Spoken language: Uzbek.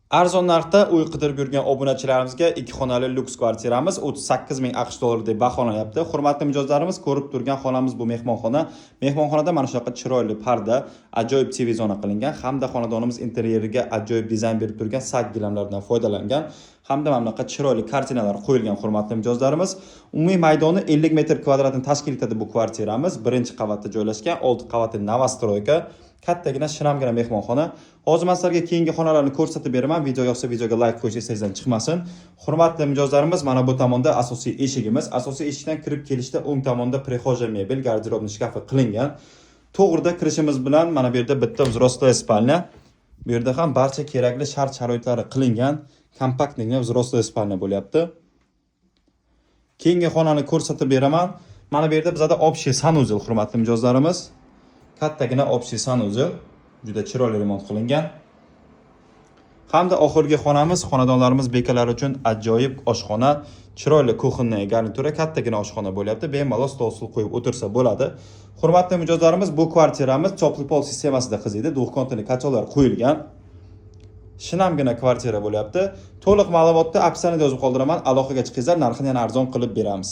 Arzon narxda uy qidirib yurgan obunachilarimizga 2 xonali lyuks kvartiramiz 38 ming AQSh dollari deb baholanayapti. Hurmatli mijozlarimiz, ko'rib turgan xonamiz bu mehmonxona. Mehmonxonada mana shunaqa chiroyli parda, ajoyib TV zona qilingan hamda xonadonimiz interyeriga ajoyib dizayn berib turgan sak gilamlardan foydalangan hamda mana bunaqa chiroyli kartinalar qo'yilgan. Hurmatli mijozlarimiz, umumiy maydoni 50 metr kvadratni tashkil etadi bu kvartiramiz. Birinchi qavatda joylashgan, 6 qavatli novostroyka. Kattagina shinamgina mehmonxona. Hozir men sizlarga keyingi xonalarni ko'rsatib beraman. Video yoqsa videoga like qo'yish esingizdan chiqmasin. Hurmatli mijozlarimiz, mana bu tomonda asosiy eshigimiz. Asosiy eshikdan kirib kelishda o'ng tomonda prexoja mebel, garderobni shkafi qilingan. To'g'rida kirishimiz bilan mana bu yerda bitta взрослая spalnya. Bu yerda ham barcha kerakli shart-sharoitlari qilingan, kompaktniy взрослая spalnya bo'lyapti. Keyingi xonani ko'rsatib beraman. Mana bu yerda bizda общий sanuzel, hurmatli mijozlarimiz. Kattagina общий sanuzel, juda chiroyli remont qilingan. Hamda oxirgi xonamiz, xonadonlarimiz bekalari uchun ajoyib oshxona, chiroyli kuxonniy garnitura, kattagina oshxona bo'lyapti. Bemalol stol-stul qo'yib o'tirsa bo'ladi. Hurmatli mijozlarimiz, bu kvartiramiz chopli pol sistemasida qiziydi. Duxkontli kachollar qo'yilgan. Shinamgina kvartira bo'lyapti. To'liq ma'lumotni opsiyada yozib qoldiraman. Aloqaga chiqingizlar, narxini yana arzon qilib beramiz.